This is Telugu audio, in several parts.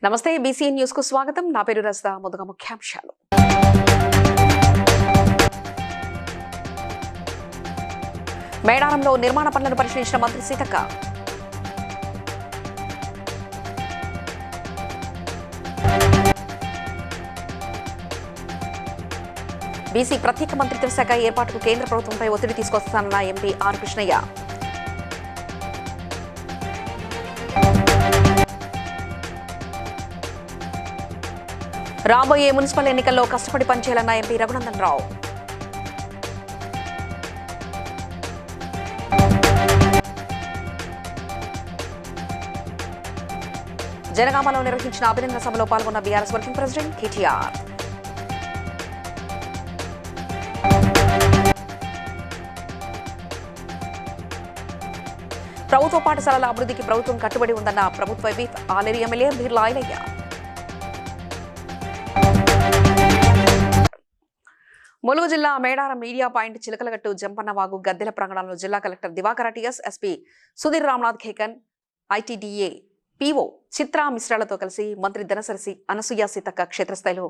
నమస్తే బీసీఎన్ న్యూస్ కు స్వాగతం. నా పేరు రజిత. ముందుగా ముఖ్యాంశాలు. మేడారంలో నిర్మాణ పనులను పరిశీలించిన మంత్రి సీతక్క. బీసీ ప్రత్యేక మంత్రిత్వ శాఖ ఏర్పాటుకు కేంద్ర ప్రభుత్వంపై ఒత్తిడి తీసుకొస్తానన్న ఎంపీ ఆర్ కృష్ణయ్య. రాబోయే మున్సిపల్ ఎన్నికల్లో కష్టపడి పనిచేయాలన్న ఎంపీ రఘునందన్ రావు. జనగామలో నిర్వహించిన అభినందన సభలో పాల్గొన్న బీఆర్ఎస్ వర్కింగ్ ప్రెసిడెంట్ కేటీఆర్. ప్రభుత్వ పాఠశాలల అభివృద్ధికి ప్రభుత్వం కట్టుబడి ఉందన్న ప్రభుత్వ విప్ ఆలేరు ఎమ్మెల్యే బిర్లా ఐలయ్య. ములుగు జిల్లా మేడారం మీడియా పాయింట్ చిలకలగట్టు జంపన్నవాగు గద్దెల ప్రాంగణంలో జిల్లా collector Divakar TS, SP Sudheer Ramnath Kekan, ITDA PO Chitra మిశ్రాలతో కలిసి మంత్రి ధనసరసి అనసూయ సీతక్క క్షేత్రస్థాయిలో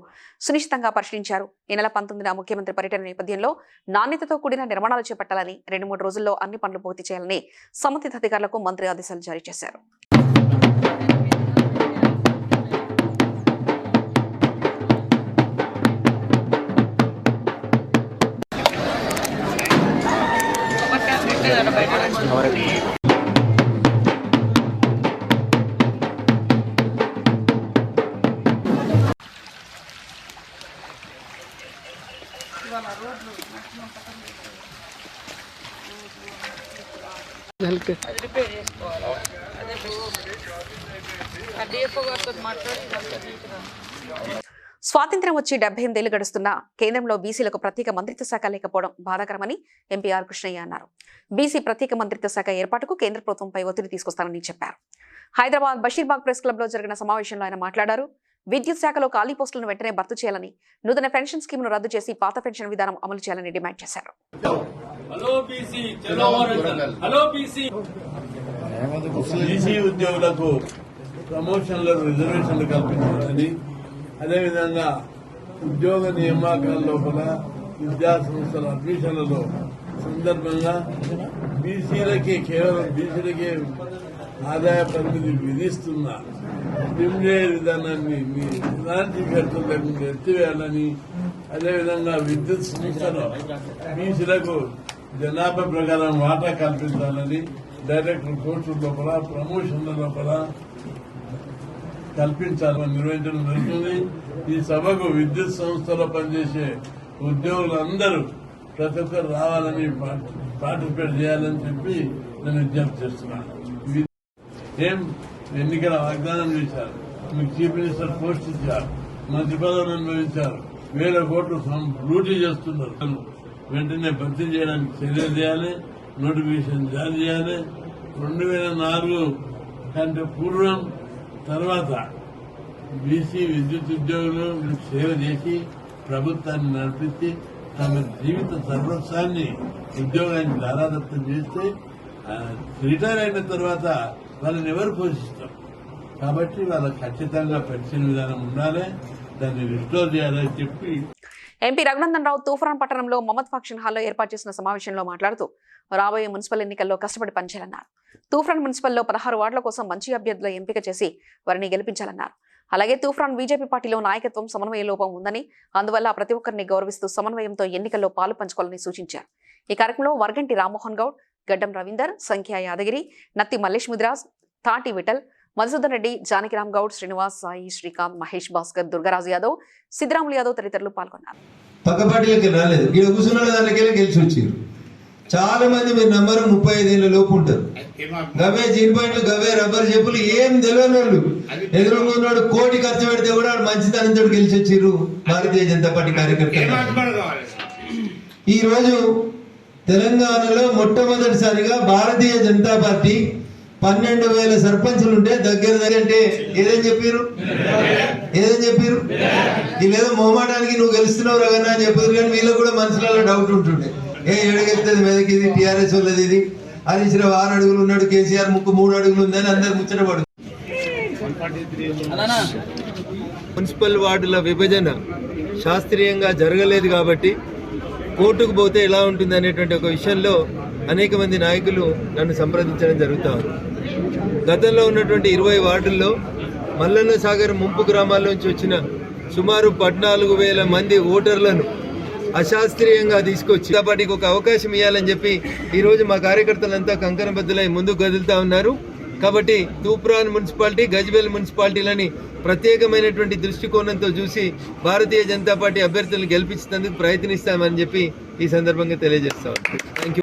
సునిశ్చితంగా పరిశీలించారు. ఈ నెల 19న ముఖ్యమంత్రి పర్యటన నేపథ్యంలో నాణ్యతతో కూడిన నిర్మాణాలు చేపట్టాలని, 2-3 రోజుల్లో అన్ని పనులు పూర్తి చేయాలని సంబంధిత అధికారులకు మంత్రి ఆదేశాలు జారీ చేశారు. స్వాతంత్ర్యం వచ్చి 78 ఏళ్లు గడుస్తున్నా కేంద్రంలో బీసీలకు ప్రత్యేక మంత్రిత్వ శాఖ లేకపోవడం బాధాకరమని ఎంపీ ఆర్ కృష్ణయ్య అన్నారు. బీసీ ప్రత్యేక మంత్రిత్వ శాఖ ఏర్పాటుకు కేంద్ర ప్రభుత్వంపై ఒత్తిడి తీసుకొస్తానని చెప్పారు. హైదరాబాద్ బషీర్బాగ్ ప్రెస్ క్లబ్ లో జరిగిన సమావేశంలో ఆయన మాట్లాడారు. విద్యుత్ శాఖలో ఖాళీ పోస్టులను వెంటనే భర్తీ చేయాలని, నూతన పెన్షన్ స్కీమ్ను రద్దు చేసి పాత పెన్షన్ విధానం అమలు చేయాలని డిమాండ్ చేశారు. ఉద్యోగులకు ప్రమోషన్లు, రిజర్వేషన్లు కల్పించాలని, అదేవిధంగా ఉద్యోగ నియామకాల లోపల విద్యా సంస్థల అడ్మిషన్లలో సందర్భంగా కేవలం బీసీలకే ఆదాయ పరిమితి విధిస్తున్న డిమినేట్ విధానాన్ని ఎలాంటి ఖర్చు లేకుండా ఎత్తివేయాలని, అదేవిధంగా విద్యుత్ సంస్థలో బీసీలకు జనాభా ప్రకారం వాటా కల్పించాలని, డైరెక్టర్ పోస్టుల లోపల ప్రమోషన్ల లోపల కల్పించాలని నిర్వహించడం జరుగుతుంది. ఈ సభకు విద్యుత్ సంస్థలో పనిచేసే ఉద్యోగులందరూ ప్రతి ఒక్కరు రావాలని, పార్టిసిపేట్ చేయాలని చెప్పి నేను విజ్ఞప్తి చేస్తున్నాను. ఏం ఎన్నికల వాగ్దానం చేశారు, మీకు చీఫ్ మినిస్టర్ పోస్ట్ ఇచ్చారు, మంత్రి పదవులు అనుభవించారు, 1000 కోట్లు లూటీ చేస్తున్నారు. వెంటనే భర్తీ చేయడానికి చర్యలు చేయాలి, నోటిఫికేషన్ జారీ చేయాలి. 2004 కంటే పూర్వం తర్వాత బీసీ విద్యుత్ ఉద్యోగులు సేవ చేసి ప్రభుత్వాన్ని నడిపించి తమ జీవిత సర్వస్వాన్ని ఉద్యోగాన్ని దారాదత్తం చేస్తే రిటైర్ అయిన తర్వాత వాళ్ళని ఎవరు పోషిస్తారు? కాబట్టి వాళ్ళకి ఖచ్చితంగా పెన్షన్ విధానం ఉండాలి, దాన్ని రిస్టోర్ చేయాలని చెప్పి ఎంపీ రఘునందన్ రావు తూఫాన్ పట్టణంలో మమత్ ఫంక్షన్ హాల్లో ఏర్పాటు చేసిన సమావేశంలో మాట్లాడుతూ రాబోయే మున్సిపల్ ఎన్నికల్లో కష్టపడి పనిచేయాలన్నారు. తూఫాన్ మున్సిపల్లో 16 వార్డుల కోసం మంచి అభ్యర్థుల ఎంపిక చేసి వారిని గెలిపించాలన్నారు. అలాగే తూఫాన్ బీజేపీ పార్టీలో నాయకత్వం సమన్వయ లోపం ఉందని, అందువల్ల ప్రతి ఒక్కరిని గౌరవిస్తూ సమన్వయంతో ఎన్నికల్లో పాలు పంచుకోవాలని సూచించారు. ఈ కార్యక్రమంలో వర్గంటి రామ్మోహన్ గౌడ్, గడ్డం రవీందర్, సంఖ్యా యాదగిరి, నత్తి మల్లేష్ ముద్రాజ్, తాటి విఠల్, మధుసూదన్ రెడ్డి, జానకిరామ్ గౌడ్, శ్రీనివాస్, సాయి, శ్రీకాంత్, మహేష్ భాస్కర్, దుర్గరాజు యాదవ్, సిద్ధరాములు యాదవ్ తదితరులు పాల్గొన్నారు. పక్క పార్టీలకి రాలేదు, ఇక్కడ కూర్చున్న దానికెళ్ళి గెలిచి వచ్చారు. చాలా మంది మీరు నంబరు 35 ఏళ్ళ లోపు ఉంటారు. గవే జీన్ పాయింట్లు, గవే రబ్బర్ చెప్పులు ఏం తెలియని వాళ్ళు, ఎదురుకున్నాడు కోటి ఖర్చు పెడితే కూడా మంచితనంతో గెలిచి వచ్చారు భారతీయ జనతా పార్టీ కార్యకర్తలు. ఈ రోజు తెలంగాణలో మొట్టమొదటిసారిగా భారతీయ జనతా పార్టీ 12,000 సర్పంచులు ఉంటే దగ్గర అంటే ఏదని చెప్పారు వీళ్ళేదో మొహమాటానికి నువ్వు గెలుస్తున్నావు రగన్నా అని చెప్పారు. కానీ వీళ్ళకి కూడా మనసులలో డౌట్ ఉంటుండే, ఎడగెత్తది మెదకి ఇది టీఆర్ఎస్ వాళ్ళది, ఇది హరీష్ రావు 6 అడుగులు ఉన్నాడు, కేసీఆర్ ముక్కు 3 అడుగులు ఉందని అందరు ముచ్చటపడు. మున్సిపల్ వార్డుల విభజన శాస్త్రీయంగా జరగలేదు కాబట్టి కోర్టుకు పోతే ఎలా ఉంటుంది అనేటువంటి ఒక విషయంలో అనేక మంది నాయకులు నన్ను సంప్రదించడం జరుగుతూ ఉంది. గతంలో ఉన్నటువంటి 20 వార్డుల్లో మల్లన్న సాగర్ ముంపు గ్రామాల నుంచి వచ్చిన సుమారు 14,000 మంది ఓటర్లను అశాస్త్రీయంగా తీసుకొచ్చి పార్టీకి ఒక అవకాశం ఇవ్వాలని చెప్పి ఈరోజు మా కార్యకర్తలంతా కంకణబద్దులై ముందుకు కదులుతా ఉన్నారు. కాబట్టి తూప్రాన్ మున్సిపాలిటీ, గజ్వేల్ మున్సిపాలిటీలని ప్రత్యేకమైనటువంటి దృష్టికోణంతో చూసి భారతీయ జనతా పార్టీ అభ్యర్థులను గెలిపించేందుకు ప్రయత్నిస్తామని చెప్పి ఈ సందర్భంగా తెలియజేస్తాం. Thank you.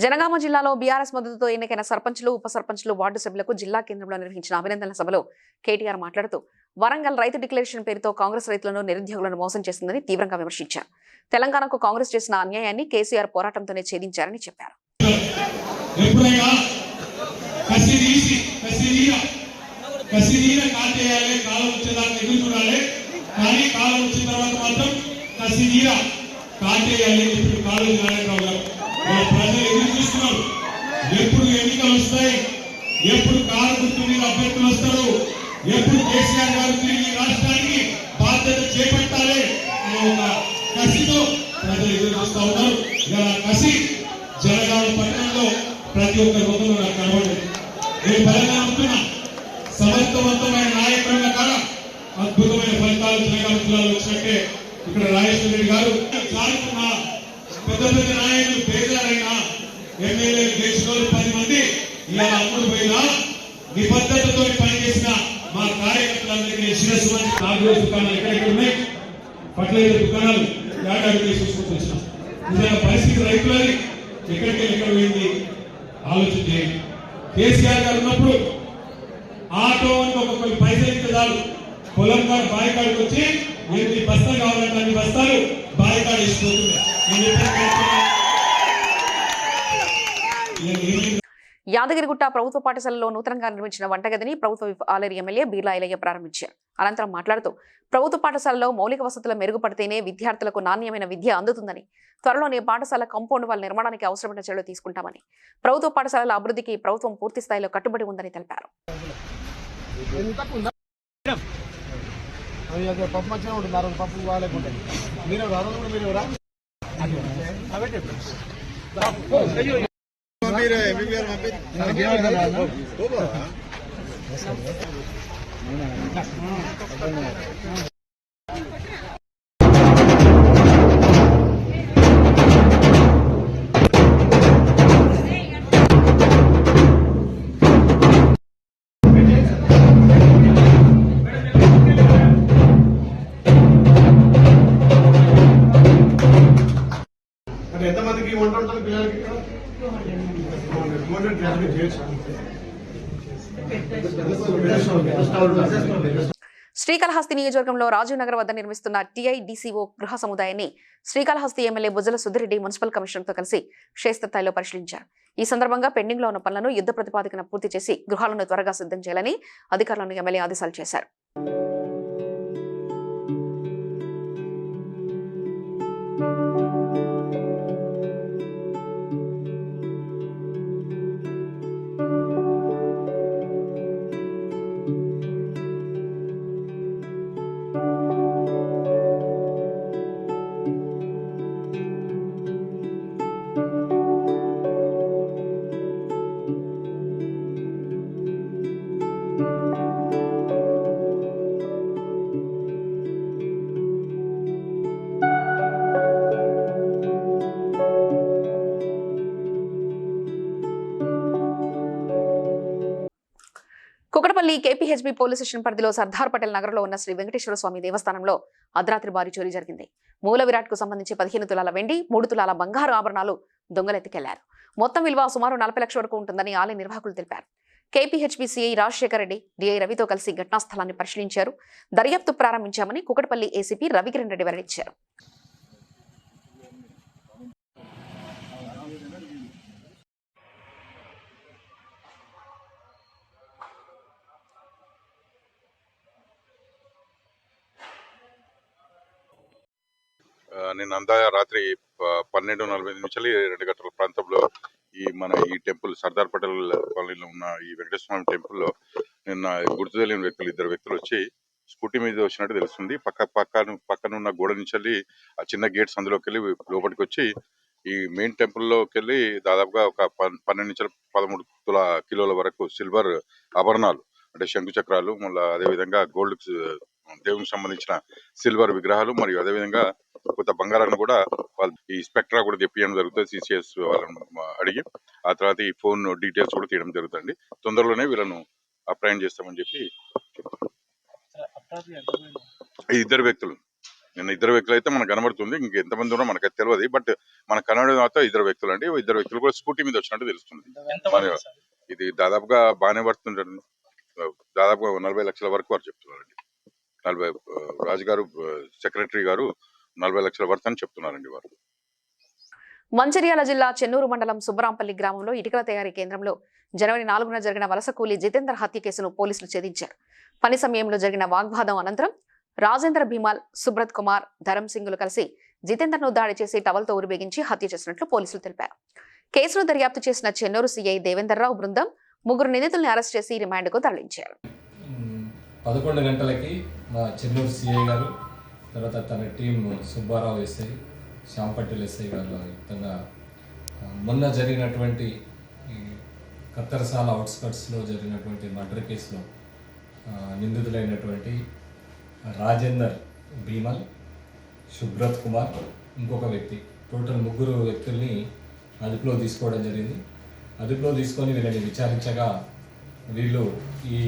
జనగామ జిల్లాలో బీఆర్ఎస్ మద్దతుతో ఎన్నికైన సర్పంచులు, ఉప సర్పంచులు, వార్డు సభ్యులకు జిల్లా కేంద్రంలో నిర్వహించిన అభినందనల సభలో కేటీఆర్ మాట్లాడుతూ వరంగల్ రైతు డిక్లరేషన్ పేరుతో కాంగ్రెస్ రైతులను, నిరుద్యోగులను మోసం చేసిందని తీవ్రంగా విమర్శించారు. తెలంగాణకు కాంగ్రెస్ చేసిన అన్యాయాన్ని కేసీఆర్ పోరాటంతోనే ఛేదించారని చెప్పారు. ప్రజలు ఎదురు చూస్తున్నారు. ఎప్పుడు ఎన్నికలు వస్తాయి, ఎప్పుడు కారు గుర్తు మీద అభ్యర్థులు వస్తారు, ఎప్పుడు కేసీఆర్ గారు తిరిగి రాష్ట్రానికి బాధ్యత చేపట్టాలి అనే ఒక కసితో ప్రజలు ఎదురు చూస్తూ ఉన్నారు. ఇలా కసి జనగామ పట్టణంలో ప్రతి ఒక్క రోజులో నాకు కనబడింది. నేను బలంగా ఉంటున్నా. సమర్థవంతమైన నాయకుల కాడ అద్భుతమైన ఫలితాలు జనగామ జిల్లాలో వచ్చినట్టే ఇక్కడ రాజేశ్వర రెడ్డి గారు చాలుతున్న పెద్ద పెద్ద నాయకులు, పేదలైనా ఎమ్మెల్యేలు గెలిచిన 10 మంది ఇలా అమ్ముడు పోయినా నిబద్ధతతో పనిచేసిన మా కార్యకర్తలందరికీ శిరస్సు మంచి 4 రోజుల దుకాణాలు ఎక్కడెక్కడ ఉన్నాయి, ఫర్టిలైజర్ దుకాణాలు ఏడాది తీసుకుంటూ వచ్చినాం. నిజంగా పరిస్థితి రైతులని ఎక్కడ పోయింది ఆలోచన చేయండి. కేసీఆర్ గారు ఉన్నప్పుడు ఆటో ఒక్కొక్క పైసలు ఇస్తే చాలు, పొలం కాడు బావి కాడికి వచ్చి 8 బస్తాలు కావాలంటే 2 బస్తాలు బావి కాడ వేసిపోతుంది. యాదగిరిగుట్ట ప్రభుత్వ పాఠశాలలో నూతనంగా నిర్మించిన వంటగదిని ప్రభుత్వ ఆలేరు ఎమ్మెల్యే బీర్లా ఐలయ్య ప్రారంభించారు. అనంతరం మాట్లాడుతూ ప్రభుత్వ పాఠశాలలో మౌలిక వసతులు మెరుగుపడితేనే విద్యార్థులకు నాణ్యమైన విద్య అందుతుందని, త్వరలోనే పాఠశాల కాంపౌండ్ వాల్ నిర్మాణానికి అవసరమైన చర్యలు తీసుకుంటామని, ప్రభుత్వ పాఠశాలల అభివృద్ధికి ప్రభుత్వం పూర్తి స్థాయిలో కట్టుబడి ఉందని తెలిపారు. ఎంతమందికి వంట ఉంటుంది పిల్లలకి? శ్రీకాళహస్తి నియోజకవర్గంలో రాజీవ్ నగర్ వద్ద నిర్మిస్తున్న టీఐడిసిఓ గృహ సముదాయాన్ని శ్రీకాళహస్తి ఎమ్మెల్యే బుజ్జల సుధిరెడ్డి మున్సిపల్ కమిషనర్తో కలిసి క్షేత్రస్థాయిలో పరిశీలించారు. ఈ సందర్భంగా పెండింగ్ లో ఉన్న పనులను యుద్ధ ప్రతిపాదికన పూర్తి చేసి గృహాలను త్వరగా సిద్ధం చేయాలని అధికారులను ఎమ్మెల్యే ఆదేశాలు చేశారు. కుకటపల్లి కేపీహెచ్బీ పోలీస్ స్టేషన్ పరిధిలో సర్దార్ పటేల్ నగర్లో ఉన్న శ్రీ వెంకటేశ్వర స్వామి దేవస్థానంలో అర్ధరాత్రి భారీ చోరీ జరిగింది. మూల విరాట్ కు సంబంధించి 15 తులాల వెండి, 3 తులాల బంగారు ఆభరణాలు దొంగలెత్తికెళ్లారు. మొత్తం విలువ సుమారు 40 లక్షల వరకు ఉంటుందని ఆలయ నిర్వాహకులు తెలిపారు. KPHB CI Rajasekhar Reddy, DI రవితో కలిసి ఘటనా స్థలాన్ని పరిశీలించారు. దర్యాప్తు ప్రారంభించామని కుకటపల్లి ఏసీపీ రవికిరణ్ రెడ్డి వెల్లడించారు. నిన్నంతా రాత్రి 12:45 నుంచి 2 గంటల ప్రాంతంలో ఈ టెంపుల్ సర్దార్ పటేల్ కాలనీలో ఉన్న ఈ వెంకటేశ్వర స్వామి టెంపుల్లో నిన్న గుర్తు తెలియని వ్యక్తులు 2 వ్యక్తులు వచ్చి స్కూటీ మీద వచ్చినట్టు తెలుస్తుంది. పక్కనున్న గోడ నుంచి వెళ్ళి ఆ చిన్న గేట్స్ అందులోకి వెళ్ళి లోపలికి వచ్చి ఈ మెయిన్ టెంపుల్లోకి వెళ్ళి దాదాపుగా ఒక 12 నుంచి 13 కిలోల వరకు సిల్వర్ ఆభరణాలు అంటే శంకు చక్రాలు, మళ్ళీ అదేవిధంగా గోల్డ్ దేవునికి సంబంధించిన సిల్వర్ విగ్రహాలు మరియు అదేవిధంగా కొంత బంగారాన్ని కూడా వాళ్ళు ఈ స్పెక్ట్రా కూడా తెప్పియడం జరుగుతుంది. సిసిఎస్ వాళ్ళని అడిగి ఆ తర్వాత ఈ ఫోన్ డీటెయిల్స్ కూడా తీయడం జరుగుతుంది. తొందరలోనే వీళ్ళను అప్రయాణం చేస్తామని చెప్పి ఈ 2 వ్యక్తులు నిన్న 2 వ్యక్తులు అయితే మనకు కనబడుతుంది. ఇంకెంతమంది ఉన్నా మనకు తెలియదు. బట్ మనకు కనబడేది మాత్రం 2 వ్యక్తులు అండి. 2 వ్యక్తులు కూడా స్కూటీ మీద వచ్చినట్టు తెలుస్తుంది. ఇది దాదాపుగా బాగానే పడుతుంటారు. దాదాపుగా 40 లక్షల వరకు వారు చెప్తున్నారండి. 40 రాజుగారు సెక్రటరీ గారు 40 లక్షల వరకు అని చెప్తున్నారండి వారు. మంచిర్యాల జిల్లా చెన్నూరు మండలం సుబ్బరాంపల్లి గ్రామంలో ఇటుకల తయారీ కేంద్రంలో జనవరి 4న జరిగిన వలస కూలీ జితేందర్ హత్య కేసును పోలీసులు ఛేదించారు. పని సమయంలో జరిగిన వాగ్వాదం అనంతరం రాజేంద్ర భీమాల్, సుబ్రత్ కుమార్, ధరం సింగ్లు కలిసి జితేందర్ను దాడి చేసి టవల్తో ఉరిబెగించి హత్య చేసినట్లు పోలీసులు తెలిపారు. కేసును దర్యాప్తు చేసిన చెన్నూరు సిఐ దేవేందర్రావు బృందం 3 నిందితుల్ని అరెస్ట్ చేసి రిమాండ్కు తరలించారు. 11 గంటలకి మా చెన్నూరు సిఐ గారు, తర్వాత తన టీం సుబ్బారావు ఎస్ఐ, శ్యాంపట్టెల్ ఎస్ఐ గారు యుక్తంగా మొన్న జరిగినటువంటి కత్తరసాల అవుట్స్కట్స్లో జరిగినటువంటి మర్డర్ కేసులో నిందితులైనటువంటి రాజేందర్ భీమల్, సుబ్రత్ కుమార్, ఇంకొక వ్యక్తి, టోటల్ 3 వ్యక్తుల్ని అదుపులో తీసుకోవడం జరిగింది. అదుపులో తీసుకొని వీళ్ళని విచారించగా వీళ్ళు ఈ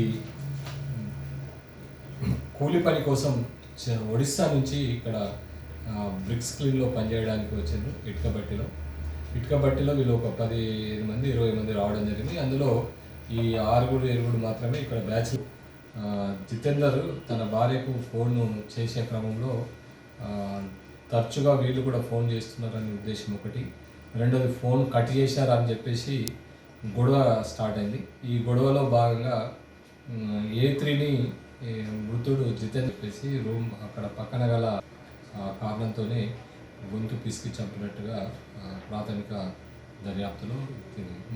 కూలి పని కోసం ఒడిస్సా నుంచి ఇక్కడ బ్రిక్స్ క్లీన్లో పనిచేయడానికి వచ్చారు. ఇటుక బట్టిలో వీళ్ళు ఒక 15 మంది 20 మంది రావడం జరిగింది. అందులో ఈ 6-7 మాత్రమే ఇక్కడ బ్యాచ్. జితేందర్ తన భార్యకు ఫోన్ చేసే క్రమంలో తరచుగా వీళ్ళు కూడా ఫోన్ చేస్తున్నారనే ఉద్దేశం ఒకటి, రెండోది ఫోన్ కట్ చేశారని చెప్పేసి గొడవ స్టార్ట్ అయింది. ఈ గొడవలో భాగంగా A3ని మృతుడు జితేందర్ చెప్పేసి రూమ్ అక్కడ పక్కన గల కారణంతోనే గొంతు పిసికి చంపినట్టుగా ప్రాథమిక దర్యాప్తులో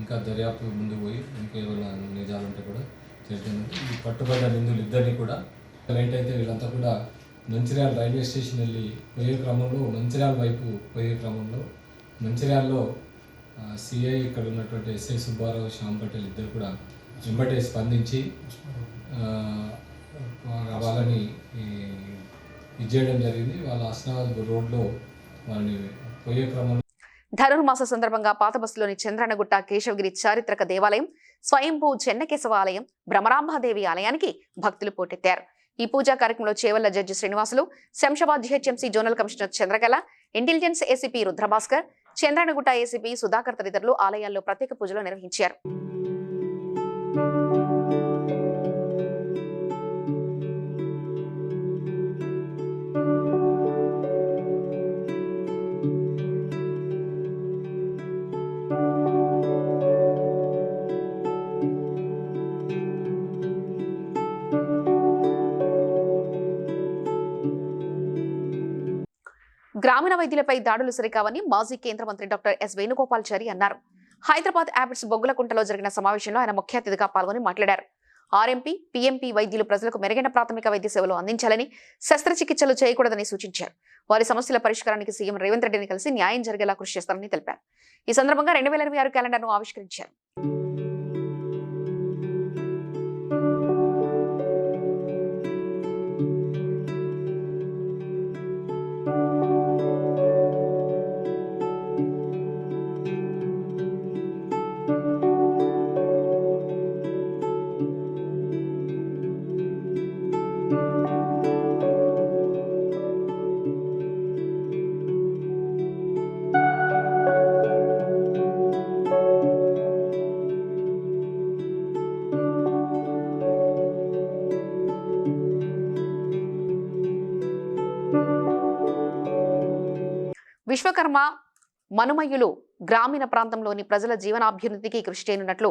ఇంకా దర్యాప్తు ముందు పోయి ఇంకేమైనా నిజాలు ఉంటే కూడా తెలిసింది. ఈ పట్టుబడ్డ నిందులు ఇద్దరిని కూడా ఏంటైతే వీళ్ళంతా కూడా మంచిర్యాల రైల్వే స్టేషన్ వెళ్ళి పోయే క్రమంలో మంచిర్యాల వైపు పోయే క్రమంలో మంచిర్యాలలో సిఐ ఇక్కడ ఉన్నటువంటి ఎస్ఐ సుబ్బారావు, శ్యామ్ పటేల్ ఇద్దరు కూడా వెంబటే స్పందించి వాళ్ళని ఇది చేయడం జరిగింది. వాళ్ళ హస్నాబాద్ రోడ్లో వాళ్ళని పోయే క్రమంలో ధనుర్మాస సందర్భంగా పాత బస్సులోని చంద్రనగుట్ట కేశవగిరి చారిత్రక దేవాలయం, స్వయంభూ చెన్నకేశవ ఆలయం, భ్రమరాంబాదేవి ఆలయానికి భక్తులు పోటెత్తారు. ఈ పూజా కార్యక్రమంలో Chevella judge Srinivasulu, Shamshabad GHMC zonal commissioner Chandrakala, intelligence ACP Rudrabhaskar, Chandrayangutta ACP Sudhakar తదితరులు ఆలయాల్లో ప్రత్యేక పూజలు నిర్వహించారు. గ్రామీణ వైద్యులపై దాడులు సరికావని మాజీ కేంద్ర మంత్రి డాక్టర్ ఎస్ వేణుగోపాల్చారి అన్నారు. హైదరాబాద్ యాబిట్స్ బొగ్గులకుంటలో జరిగిన సమావేశంలో ఆయన ముఖ్య అతిథిగా పాల్గొని మాట్లాడారు. ఆర్ఎంపీ, పీఎంపీ వైద్యులు ప్రజలకు మెరుగైన ప్రాథమిక వైద్య సేవలు అందించాలని, శస్త్రచికిత్సలు చేయకూడదని సూచించారు. వారి సమస్యల పరిష్కారానికి సీఎం రేవంత్ రెడ్డిని కలిసి న్యాయం జరిగేలా కృషి చేస్తారని తెలిపారు. ఈ సందర్భంగా 2026 క్యాలెండర్ను ఆవిష్కరించారు. విశ్వకర్మ మనుమయ్యులు గ్రామీణ ప్రాంతంలోని ప్రజల జీవనాభ్యున్నతికి కృషి చేయనున్నట్లు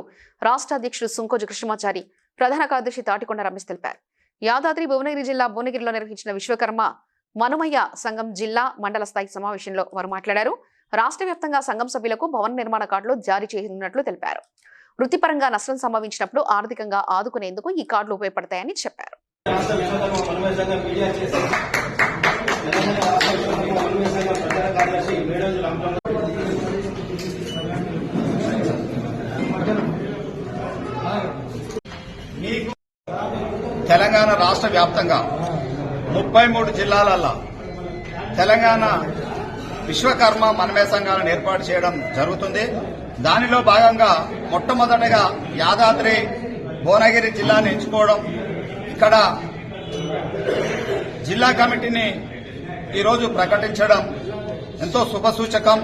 రాష్ట్ర అధ్యక్షుడు సుంకోజు కృష్ణమాచారి, ప్రధాన కార్యదర్శి తాటికొండ రమేష్ తెలిపారు. యాదాద్రి భువనగిరి జిల్లా భువనగిరిలో నిర్వహించిన విశ్వకర్మ మనుమయ్య సంఘం జిల్లా మండల స్థాయి సమావేశంలో వారు మాట్లాడారు. రాష్ట్ర వ్యాప్తంగా సంఘం సభ్యులకు భవన నిర్మాణ కార్డులు జారీ చేయనున్నట్లు తెలిపారు. వృత్తిపరంగా నష్టం సంభవించినప్పుడు ఆర్థికంగా ఆదుకునేందుకు ఈ కార్డులు ఉపయోగపడతాయని చెప్పారు. తెలంగాణ రాష్ట్ర వ్యాప్తంగా 33 జిల్లాలలో తెలంగాణ విశ్వకర్మ మనమే సంఘాలను ఏర్పాటు చేయడం జరుగుతుంది. దానిలో భాగంగా మొట్టమొదటగా యాదాద్రి భువనగిరి జిల్లాను ఎంచుకోవడం, ఇక్కడ జిల్లా కమిటీని ఈరోజు ప్రకటించడం ఎంతో శుభసూచకం.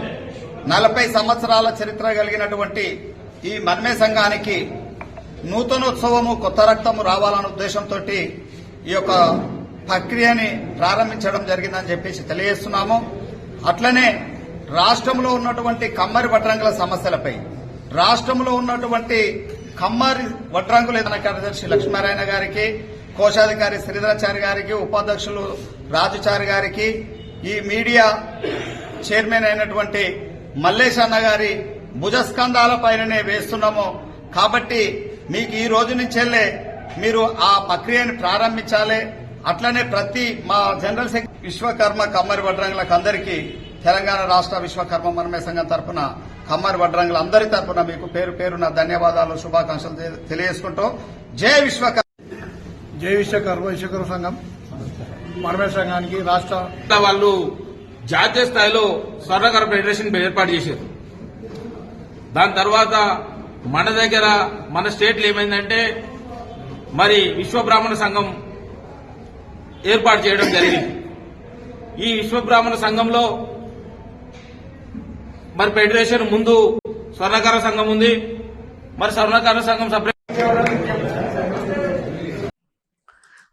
40 సంవత్సరాల చరిత్ర కలిగినటువంటి ఈ మనమే సంఘానికి నూతనోత్సవము, కొత్త రక్తము రావాలన్న ఉద్దేశంతో ఈ యొక్క ప్రక్రియని ప్రారంభించడం జరిగిందని చెప్పేసి తెలియజేస్తున్నాము. అట్లనే రాష్ట్రంలో ఉన్నటువంటి కమ్మరి వడ్రంగుల సమస్యలపై రాష్ట్రంలో ఉన్నటువంటి కమ్మరి వడ్రంగుల కార్యదర్శి లక్ష్మీనారాయణ గారికి, కోశాధికారి శ్రీధరాచారి గారికి, ఉపాధ్యక్షులు రాజుచారి గారికి, ఈ మీడియా చైర్మన్ అయినటువంటి మల్లేష్ అన్న గారి భుజస్కంధాల పైననే వేస్తున్నాము. కాబట్టి మీకు ఈ రోజు నుంచెల్లే మీరు ఆ ప్రక్రియను ప్రారంభించాలి. అట్లనే ప్రతి మా జనరల్ సెక్రటరీ విశ్వకర్మ కమ్మరి వడ్రంగులకు అందరికీ తెలంగాణ రాష్ట్ర విశ్వకర్మ మనమే సంఘం తరఫున కమ్మరి వడ్రంగులందరి తరఫున మీకు పేరు పేరున ధన్యవాదాలు, శుభాకాంక్షలు తెలియజేసుకుంటూ జై విశ్వకర్మ. జై విశ్వకర్మ సంఘం మనమే సంఘానికి రాష్ట్ర వాళ్ళు జాతీయ స్థాయిలో స్వర్ణకార ఫెడరేషన్ ఏర్పాటు చేశారు. దాని తర్వాత మన దగ్గర మన స్టేట్లో ఏమైందంటే మరి విశ్వ బ్రాహ్మణ సంఘం ఏర్పాటు చేయడం జరిగింది. ఈ విశ్వ బ్రాహ్మణ సంఘంలో మరి ఫెడరేషన్ ముందు స్వర్ణకార సంఘం ఉంది. మరి స్వర్ణకార సంఘం సపరేట్.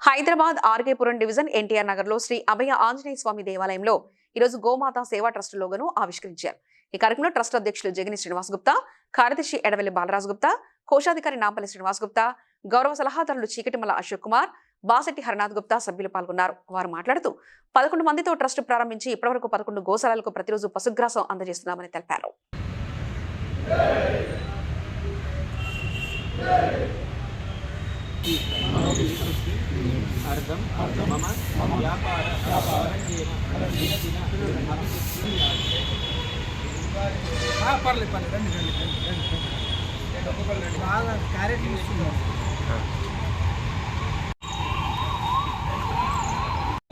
హైదరాబాద్ ఆర్కేపురం డివిజన్ ఎన్టీఆర్ నగర్ లో శ్రీ అభయ ఆంజనేయ స్వామి దేవాలయంలో ఈరోజు గోమాత సేవా ట్రస్ట్ లోగోను ఆవిష్కరించారు. ఈ కార్యక్రమంలో ట్రస్ట్ అధ్యక్షులు జగిని శ్రీనివాస్ గుప్తా, కార్యదర్శి ఎడవెల్లి బాలరాజు గుప్తా, కోశాధికారి నాంపల్లి శ్రీనివాస్ గుప్తా, గౌరవ సలహాదారులు చీకటిమల్ల అశోక్ కుమార్, బాసెట్టి హరినాథ్ గుప్తా సభ్యులు పాల్గొన్నారు. వారు మాట్లాడుతూ 11 మందితో ట్రస్ట్ ప్రారంభించి ఇప్పటివరకు 11 గోశాలలకు ప్రతిరోజు పశుగ్రాసం అందజేస్తున్నామని తెలిపారు.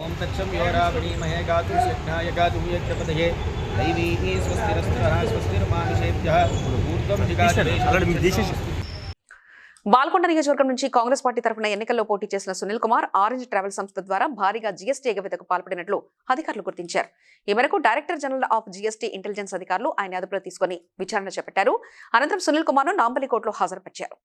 ఓం తచ్చం యోరావణీమహే గాతుం యజ్ఞాయ గాతుం యజ్ఞపతయే దైవీః స్వస్తిరస్తరః స్వస్తిర్మానుషేభ్యః ఊర్ధ్వం జిగాదేశ. బాల్కొండ నియోజకవర్గం నుంచి కాంగ్రెస్ పార్టీ తరఫున ఎన్నికల్లో పోటీ చేసిన సునీల్ కుమార్ ఆరెంజ్ ట్రావెల్ సంస్థ ద్వారా భారీగా జీఎస్టీ ఎగవేతకు పాల్పడినట్లు అధికారులు గుర్తించారు. ఈ మేరకు director general of GST intelligence అధికారులు ఆయన అదుపులో తీసుకుని విచారణ చేపట్టారు. అనంతరం సునీల్ కుమార్ ను నాంపల్లి కోర్టులో హాజరుపరిచారు.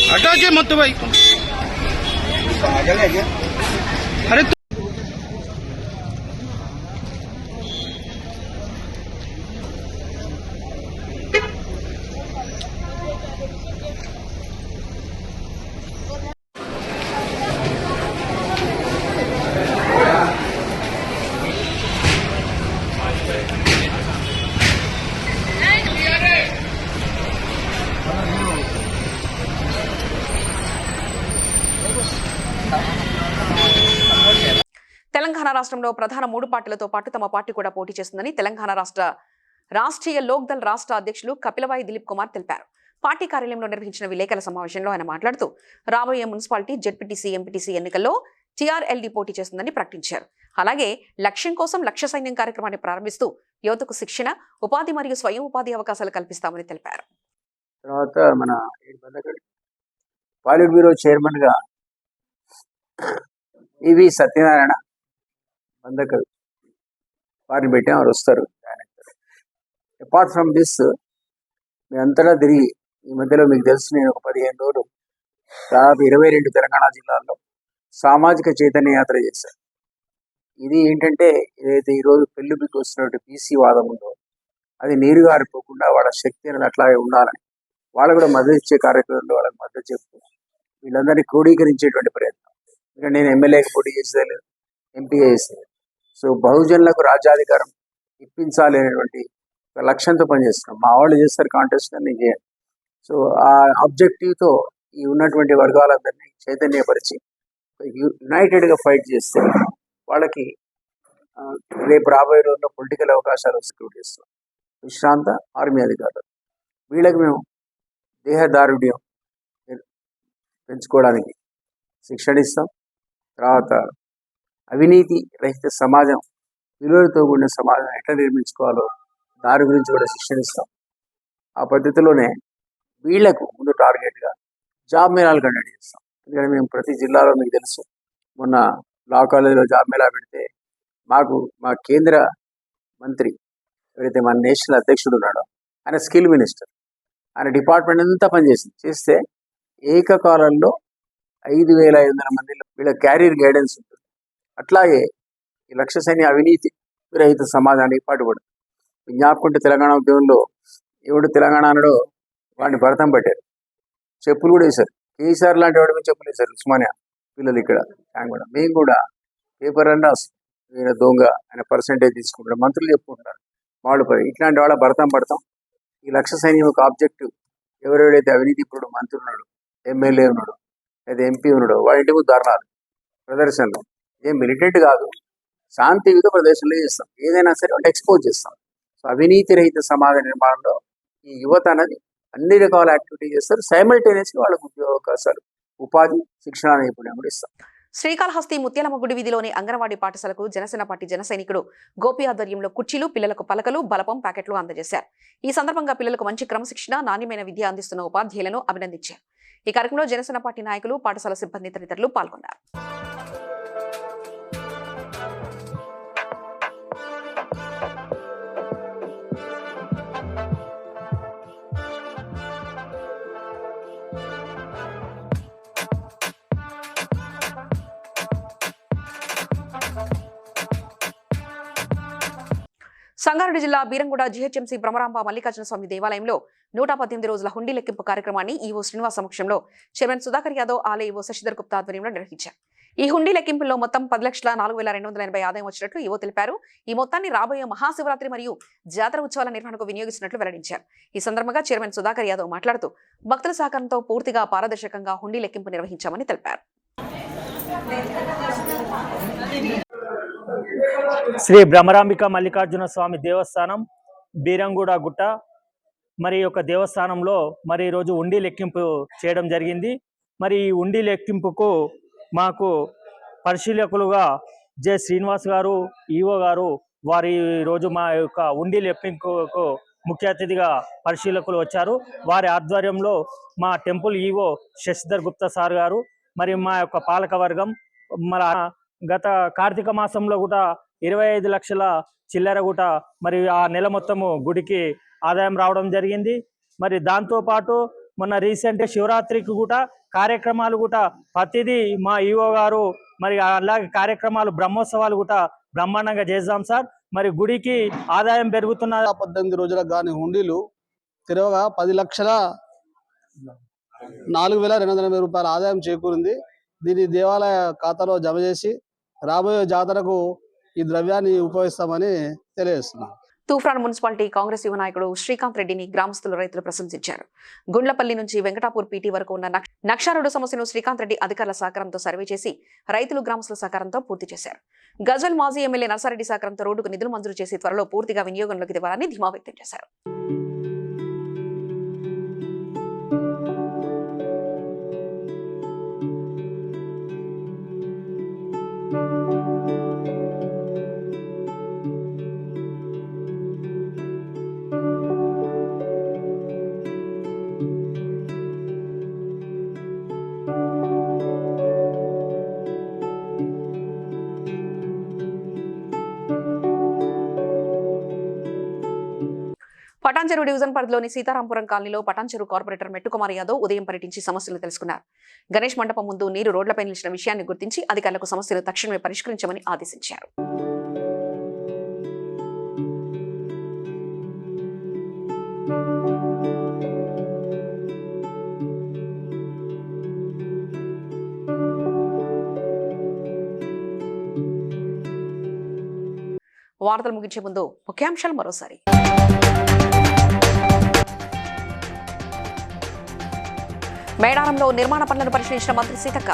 हटाके मत भाई अरे తెలంగాణ రాష్ట్రంలో ప్రధాన 3 పార్టీలతో పాటు తమ పార్టీ కూడా పోటీ చేస్తుందని తెలంగాణ రాష్ట్రీయ లోక్దల్ రాష్ట్ర అధ్యక్షులు కపిలవాయి దిలీప్ కుమార్ తెలిపారు. పార్టీ కార్యాలయంలో నిర్వహించిన విలేకరుల సమావేశంలో ఆయన మాట్లాడుతూ రాబోయే మున్సిపాలిటీ, జెడ్పీటీసీ, ఎంపీటీసీ ఎన్నికల్లో టీఆర్ఎల్డీ పోటీ చేస్తుందని ప్రకటించారు. అలాగే లక్ష్యం కోసం లక్ష్య సైన్యం కార్యక్రమాన్ని ప్రారంభిస్తూ యువతకు శిక్షణ, ఉపాధి మరియు స్వయం ఉపాధి అవకాశాలు కల్పిస్తామని తెలిపారు. తర్వాత మన పాలిట్ బ్యూరో చైర్మన్గా ఈవి సత్యనారాయణ అందరు వారిని పెట్టాం, వారు వస్తారు. అపార్ట్ ఫ్రమ్ దిస్ మీ అంతటా తిరిగి ఈ మధ్యలో మీకు తెలుసు నేను ఒక 15 రోజులు దాదాపు 22 తెలంగాణ జిల్లాల్లో సామాజిక చైతన్య యాత్ర చేశాను. ఇది ఏంటంటే ఏదైతే ఈరోజు పెళ్లికి వస్తున్నట్టు పీసీ వాదం ఉందో అది నీరు గారిపోకుండా వాళ్ళ శక్తి అనేది అట్లాగే ఉండాలని వాళ్ళు కూడా మద్దతు ఇచ్చే కార్యక్రమంలో వాళ్ళకి మద్దతు చెప్తూ వీళ్ళందరినీ క్రోడీకరించేటువంటి ప్రయత్నం. ఎందుకంటే నేను ఎమ్మెల్యేకి పోటీ చేసేది, ఎంపీ చేసేది. సో బహుజనులకు రాజ్యాధికారం ఇప్పించాలి అనేటువంటి ఒక లక్ష్యంతో పనిచేస్తున్నాం. మా వాళ్ళు చేస్తారు కాంటెస్ట్, నేను చేయను. సో ఆ ఆబ్జెక్టివ్తో ఈ ఉన్నటువంటి వర్గాలందరినీ చైతన్యపరిచి యునైటెడ్గా ఫైట్ చేస్తే వాళ్ళకి రేపు రాబోయే రోజుల్లో పొలిటికల్ అవకాశాలు సెక్యూర్ చేస్తాం. విశ్రాంత ఆర్మీ అధికారులు వీళ్ళకి మేము దేహదారుఢ్యం పెంచుకోవడానికి శిక్షణ ఇస్తాం. తర్వాత అవినీతి రహిత సమాజం, విలువలతో కూడిన సమాజం ఎట్లా నిర్మించుకోవాలో దాని గురించి కూడా శిక్షణ ఇస్తాం. ఆ పద్ధతిలోనే వీళ్లకు ముందు టార్గెట్గా జాబ్ మేళాలు కండక్ట్ చేస్తాం. ఎందుకంటే మేము ప్రతి జిల్లాలో మీకు తెలుసు, మొన్న లా కాలేజీలో జాబ్ మేళా పెడితే మాకు మా కేంద్ర మంత్రి ఎవరైతే మన నేషనల్ అధ్యక్షుడు ఉన్నాడో ఆయన స్కిల్ మినిస్టర్, ఆయన డిపార్ట్మెంట్ అంతా పనిచేసింది. చేస్తే ఏకకాలంలో 5,500 మందిలో వీళ్ళ క్యారియర్ గైడెన్స్ ఉంటుంది. అట్లాగే ఈ లక్ష్య సైన్య అవినీతి రహిత సమాజానికి పాటుపడు. జ్ఞాపకుంటే తెలంగాణ ఉద్యమంలో ఎవడు తెలంగాణ అనడో వాడిని భరతం పట్టారు, చెప్పులు కూడా వేశారు. కేసీఆర్ లాంటి వాడి మీద చెప్పులు వేశారు ఉస్మానియా పిల్లలు ఇక్కడ కూడా. మేము కూడా పేపర్ అని రాస్తాం, ఈయన దొంగ, ఆయన పర్సంటేజ్ తీసుకుంటారు, మంత్రులు చెప్పుకుంటారు వాళ్ళు ఇట్లాంటి వాళ్ళ భరతం పడతాం. ఈ లక్ష్య సైన్యం ఒక ఆబ్జెక్టివ్, ఎవరెవడైతే అవినీతి ఇప్పుడు మంత్రి ఉన్నాడు, ఎమ్మెల్యే ఉన్నాడు, లేదా ఎంపీ ఉన్నాడు, వాడి ఇంటి ముందు ధర్నాలు, ప్రదర్శనలు, ఏం మిలిటెంట్ కాదు, శాంతియుత ప్రదర్శనలు చేస్తాం. ఏదైనా సరే వాళ్ళు ఎక్స్పోజ్ చేస్తాం. సో అవినీతి రహిత సమాజ నిర్మాణంలో ఈ యువత అనేది అన్ని రకాల యాక్టివిటీ చేస్తారు. సైమల్టేనియస్గా వాళ్ళకు ఉద్యోగ అవకాశాలు, ఉపాధి, శిక్షణ నైపుణ్యం కూడా ఇస్తాం. శ్రీకాళహస్తి ముత్యాలమ్మ గుడి వీధిలోని అంగన్వాడీ పాఠశాలకు జనసేన పార్టీ జన సైనికుడు గోపి ఆధ్వర్యంలో కుర్చీలు, పిల్లలకు పలకలు, బలపం ప్యాకెట్లు అందజేశారు. ఈ సందర్భంగా పిల్లలకు మంచి క్రమశిక్షణ, నాణ్యమైన విద్య అందిస్తున్న ఉపాధ్యాయులను అభినందించారు. ఈ కార్యక్రమంలో జనసేన పార్టీ నాయకులు, పాఠశాల సిబ్బంది తదితరులు పాల్గొన్నారు. సంగారెడ్డి జిల్లా బీరంగూడ జీహెచ్ఎంసీ బ్రహ్మరాంబ మల్లికార్జున స్వామి దేవాలయంలో 118 రోజుల హుండీ లెక్కింపు కార్యక్రమాన్ని ఈవో శ్రీనివాస్ సమక్షంలో చైర్మన్ సుధాకర్ యాదవ్, ఆలయ ఈవో శశిధర్ గుప్తా ఆధ్వర్యంలో నిర్వహించారు. ఈ హుండీ లెక్కింపుల్లో మొత్తం 10,04,280 ఆదాయం వచ్చినట్లు ఈవో తెలిపారు. ఈ మొత్తాన్ని రాబోయే మహాశివరాత్రి మరియు జాతర ఉత్సవాల నిర్వహణకు వినియోగిస్తున్నట్లు వెల్లడించారు. ఈ సందర్భంగా చైర్మన్ సుధాకర్ యాదవ్ మాట్లాడుతూ భక్తుల సహకారంతో పూర్తిగా పారదర్శకంగా హుండీ లెక్కింపు నిర్వహించామని తెలిపారు. శ్రీ బ్రహ్మరాంబిక మల్లికార్జున స్వామి దేవస్థానం బీరంగూడ గుట్ట మరి యొక్క దేవస్థానంలో మరి ఈరోజు ఉండి లెక్కింపు చేయడం జరిగింది. మరి ఈ ఉండి లెక్కింపుకు మాకు పరిశీలకులుగా జె శ్రీనివాస్ గారు, ఈవో గారు, వారి ఈరోజు మా యొక్క ఉండి లెక్కింపుకు ముఖ్య అతిథిగా పరిశీలకులు వచ్చారు. వారి ఆధ్వర్యంలో మా temple EO Shashidhar Gupta sir గారు, మరి మా యొక్క పాలక వర్గం, మన గత కార్తీక మాసంలో కూడా 25 లక్షల చిల్లర కూడా మరి ఆ నెల మొత్తము గుడికి ఆదాయం రావడం జరిగింది. మరి దాంతోపాటు మొన్న రీసెంట్ శివరాత్రికి కూడా కార్యక్రమాలు కూడా ప్రతిదీ మా ఈవో గారు మరి అలాగే కార్యక్రమాలు బ్రహ్మోత్సవాలు కూడా బ్రహ్మాండంగా చేద్దాం సార్. మరి గుడికి ఆదాయం పెరుగుతున్న 18 రోజులకు కానీ హుండీలు తిరగగా 10,04,280 రూపాయల ఆదాయం చేకూరింది. దీన్ని దేవాలయ ఖాతాలో జమ చేసి రాబోయే జాతరకు ఈ ద్రవ్యాన్ని ఉపయోగిస్తామని తెలియజేస్తున్నాం. తూఫ్రాన్ మున్సిపాలిటీ కాంగ్రెస్ యువ నాయకుడు శ్రీకాంత్ రెడ్డిని గ్రామస్తులు, రైతులు ప్రశంసించారు. గుండ్లపల్లి నుంచి వెంకటాపూర్ పీటీ వరకు ఉన్న నక్షారోడ్డు సమస్యను శ్రీకాంత్ రెడ్డి అధికారుల సహకారంతో సర్వే చేసి రైతులు, గ్రామస్తుల సహకారంతో పూర్తి చేశారు. గజ్వెల్ మాజీ ఎమ్మెల్యే నర్సారెడ్డి సహకారంతో రోడ్డుకు నిధులు మంజూరు చేసి త్వరలో పూర్తిగా వినియోగంలోకి తేవాలని ధీమా వ్యక్తం చేశారు. పటాన్చెరు డివిజన్ పరిధిలోని సీతారాంపురం కాలనీలో పటాన్చెరు కార్పొరేటర్ మెట్టుకుమార్ యాదవ్ ఉదయం పర్యటించి సమస్యలు తెలుసుకున్నారు. గణేష్ మండపం ముందు నీరు రోడ్లపై నిలిచిన విషయాన్ని గుర్తించి అధికారులకు సమస్యలు తక్షణమే పరిష్కరించమని ఆదేశించారు. వార్తలు ముగించే ముందు ముఖ్యాంశాలు మరోసారి. మేడారంలో నిర్మాణ పనులను పరిశీలించిన మంత్రి సీతక్క.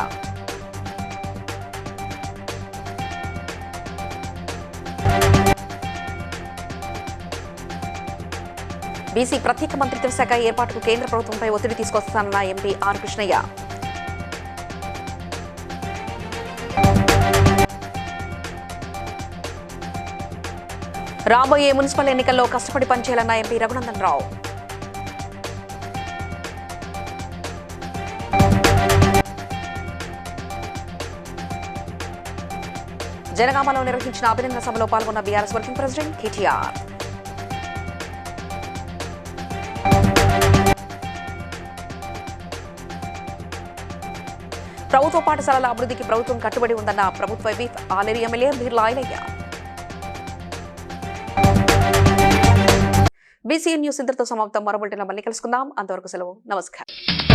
బీసీ ప్రత్యేక మంత్రిత్వ శాఖ ఏర్పాటుకు కేంద్ర ప్రభుత్వంపై ఒత్తిడి తీసుకొస్తానన్న ఎంపీ ఆర్ కృష్ణయ్య. రాబోయే మున్సిపల్ ఎన్నికల్లో కష్టపడి పనిచేయాలన్న ఎంపీ రఘునందన్ రావు. జనగామలో నిర్వహించిన అభినందన సభలో పాల్గొన్న బీఆర్ఎస్ వర్కింగ్ ప్రెసిడెంట్ కేటీఆర్. ప్రభుత్వ పాఠశాలల అభివృద్ధికి ప్రభుత్వం కట్టుబడి ఉందన్న ప్రభుత్వ whip Aleru MLA Beerla Ailaiah. BC news ఇంతటితో సమాప్తం. మరో బులెటిన్లో మళ్ళీ కలుసుకుందాం. అంతవరకు సెలవు. నమస్కారం.